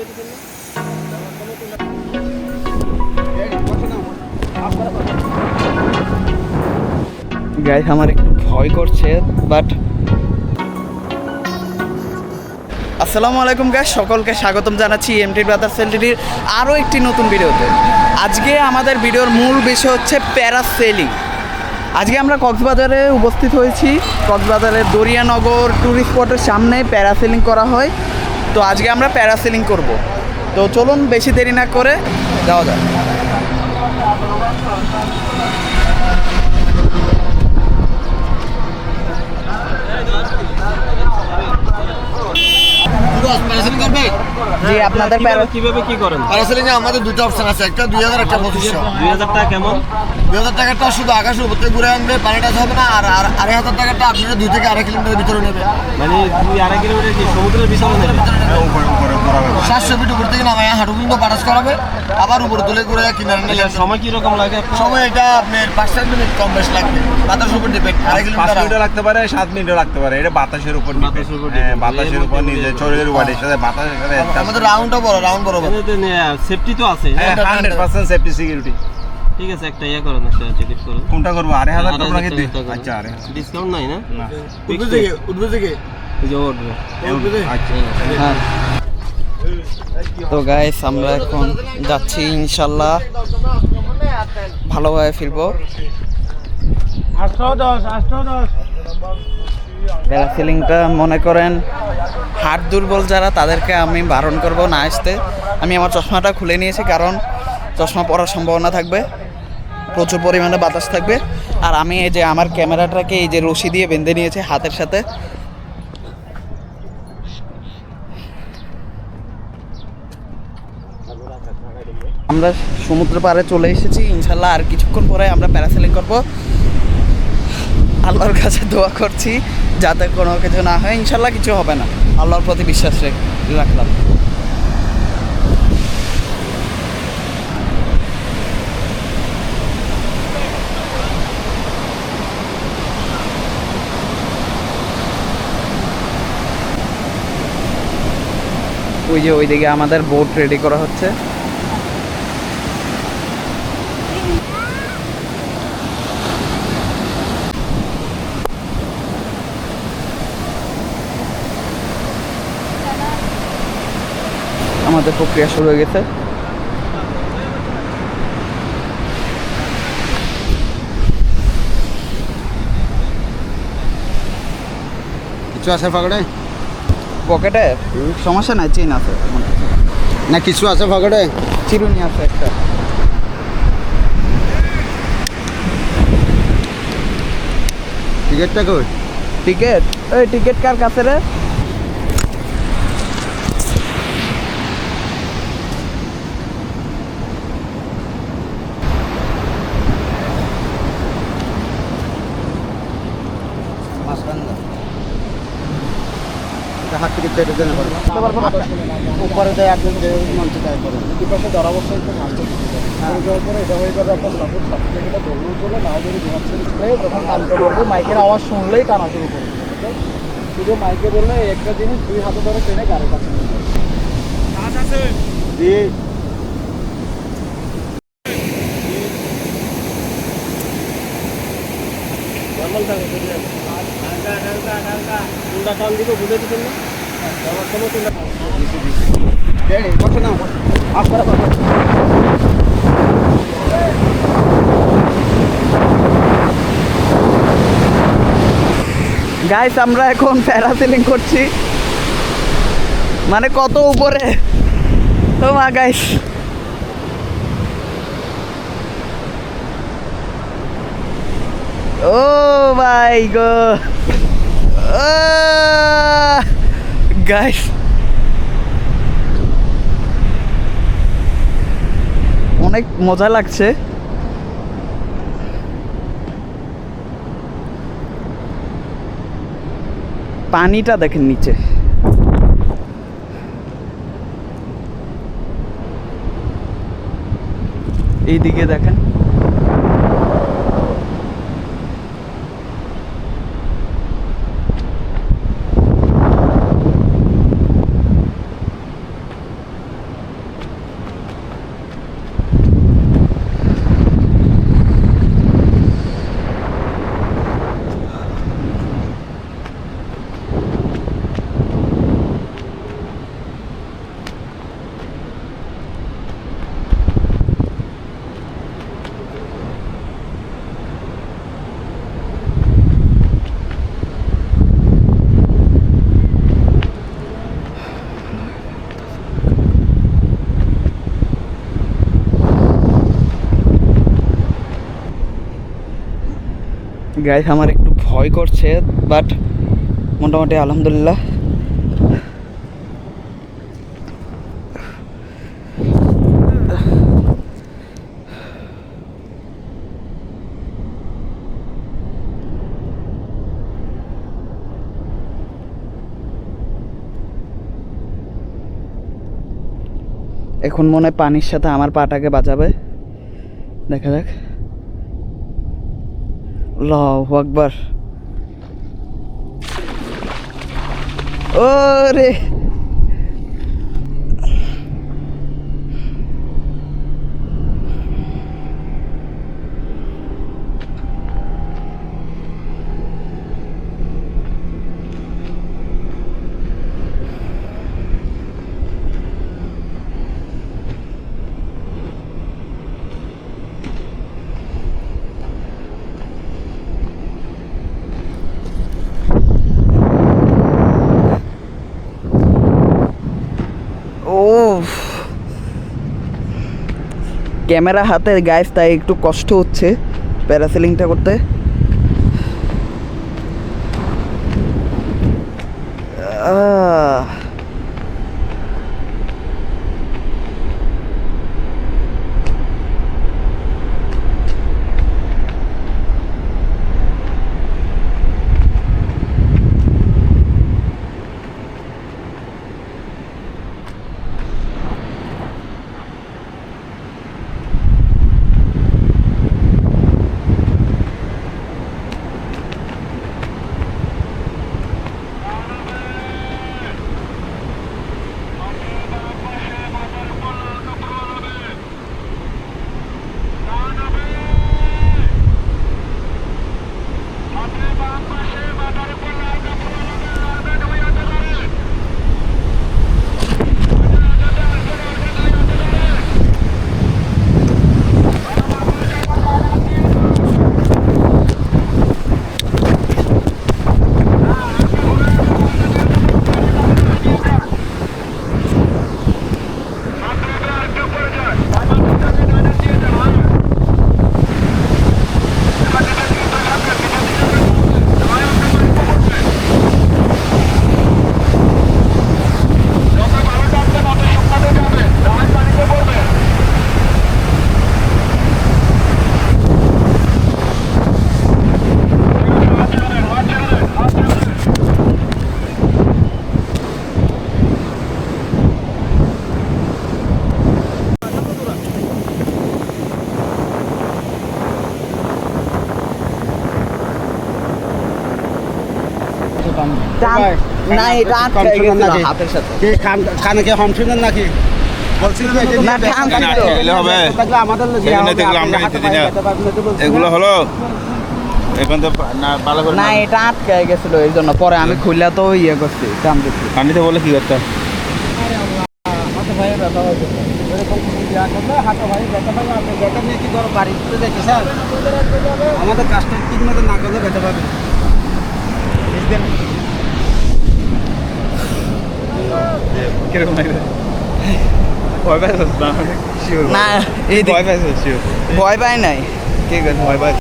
Guys আমার একটু ভয় করছে বাট আসসালামু আলাইকুম গাইস, সকলকে স্বাগতম জানাচ্ছি এমটি ব্রাদার্স এলটিডির আরও একটি নতুন ভিডিওতে। আজকে আমাদের ভিডিওর মূল বিষয় হচ্ছে প্যারাসেলিং। আজকে আমরা কক্সবাজারে উপস্থিত হয়েছি। কক্সবাজারের দরিয়ানগর ট্যুরিস্ট স্পটের সামনে প্যারাসেলিং করা হয়। তো আজকে আমরা প্যারাসেলিং করব। তো চলুন বেশি দেরি না করে যাওয়া যাক। জি, আপনাদের কিভাবে কি করেন? প্যারাসেলিং এ আমাদের দুটো অপশন আছে, একটা 2000 একটা 2500। 2000 টাকা কেমন? 2000 টাকাটা শুধু আকাশের উপর থেকে ঘুরে আনবে, পানিটা হবে না। আর 2500 টাকাটা আপনারা 2 থেকে 2.5 কিলোমিটার ভিতরে নেবে। মানে 2-2.5 কিলোমিটার কি সমুদ্রের ভিতরে নেবে? 700 ফিট উপর থেকে নামায় হাঁটু পর্যন্ত পারাস করাবে, আবার উপরে তুলে ঘুরে কিনারে নিয়ে এটার সময় কি রকম লাগে? সময় এটা আপনার 5-7 মিনিট কম বেশ লাগবে। বাতাসের উপর ডিপেন্ড। 2.5 5 কিলোমিটার মিনিটও লাগতে পারে, 7 মিনিটও লাগতে পারে। এটা বাতাসের উপর ডিপেন্ড। হ্যাঁ, বাতাসের উপর নিজের শরীরের ওয়াটের সাথে বাতাসের সাথে আমাদের রাউন্ডটা বড়, রাউন্ড বড়। সেফটি তো আছে। হ্যাঁ, 100% সেফটি সিকিউরিটি। ঠিক আছে, একটা ইয়ে করেন, একটা টিকিট করুন। কোনটা করবো? 2500 টাকা নাকি? আচ্ছা, 2500 ডিসকাউন্ট নাই না? না। উঠবে থেকে এই যে উঠবে। আচ্ছা, হ্যাঁ। তো গাইস আমরা এখন যাচ্ছি, ইনশাল্লাহ ভালোভাবে ফিরবো। প্যারাসেলিংটা মনে করেন হাড় দুর্বল যারা, তাদেরকে আমি বারণ করব না আসতে। আমি আমার চশমাটা খুলে নিয়েছি, কারণ চশমা পরার সম্ভাবনা থাকবে, প্রচুর পরিমাণে বাতাস থাকবে। আর আমি এই যে আমার ক্যামেরাটাকে এই যে রশি দিয়ে বেঁধে নিয়েছি হাতের সাথে। আমরা সমুদ্র পাড়ে চলে এসেছি, ইনশাল্লাহ আর কিছুক্ষণ পরে আমরা প্যারাসেলিং করব। আল্লাহর কাছে দোয়া করছি যাতে কোনো কিছু না হয়। ইনশাল্লাহ কিছু হবে না, আল্লাহর প্রতি বিশ্বাস রাখলাম। ওই যে ওইদিকে আমাদের বোট রেডি করা হচ্ছে। আমাদের প্রক্রিয়া শুরু হয়ে গেছে। কিছু আছে পকেটে? পকেটে সমস্যা নাই, চেন আছে না কিছু আছে পকেটে? চিরুনি আছে একটা। টিকিটটা কই? টিকিট? ওই টিকিট কার কাছে রে? হাত টিকিট কেটে দেন পারবে উপরে দেয় একজন যে মঞ্চে তাই করে দুপাশে ধরা অবস্থায় একটু মাস্টার যাওয়ার পরে এটা হয়ে যাবে আপনার সাপোর্ট সার্টিফিকেটটা দৌড় চলে না যদি ঘুমাচ্ছেন যখন টানতে বলবো মাইকের আওয়াজ শুনলেই টানা শুরু করবে। শুধু মাইকে বললে একটা জিনিস 2 হাতে ধরে টেনে গাড়ির কাছে নিয়ে যাবে। জি নরমাল থাকে হালকা হালকা হালকা কোনটা টান দিব বুঝে দিবেন না? আমার সময় কোনটা রেডি বসে নাও আপ করে বসো। গাইস আমরা এখন প্যারাসেলিং করছি, মানে কত উপরে। ও মা গাইস, ও মাই গড গাইস, অনেক মজা লাগছে। পানিটা দেখেন নিচে, এইদিকে দেখেন। গাইস আমার একটু ভয় করছে, বাট মোটামুটি আলহামদুলিল্লাহ। এখন মনে হয় পানির সাথে আমার পাটাকে বাঁচাবে, দেখা যাক। আল্লাহু আকবার। ওরে ও ক্যামেরা হাতে গাইস, তাই একটু কষ্ট হচ্ছে প্যারাসেলিংটা করতে। না এটা আটকে গেছে হাতের সাথে। কানে কি হম শুনেন নাকি? বলছি যে এটা না, দিয়ে টান ব্যাগ ছিল। থাকলে হবে। থাকলে আমাদের লগে সেখানে হবে, তো এগুলো আপনি আমরা হাতে নিতে দিই না। পায়ে যেতে পারবেন না তো বলছি। এগুলো হলো এখন তো না ভালো করে না এটা আটকে গেছিল, এই জন্য পরে আমি খুললে তো ইয়ে করছি, টান দিচ্ছি। পানিতে বলে কি করতে হাতে পায়ে ব্যথা হবে। এরকম কিছু দেয়া করলে হাতে পায়ে ব্যথা পাবে। আপনি ব্যথা নিয়ে কি করো বাড়িতে দেখে স্যার? আমাদের কাজটা ঠিক মতো না করলে ব্যথা পাবে। বুঝলেন? কিরকম লাগবে? ভয় পাইছিস না? শিওর না এই ভয় পাইছিস শিওর ভয় পাই নাই, ঠিক আছে ভয় পাইছিস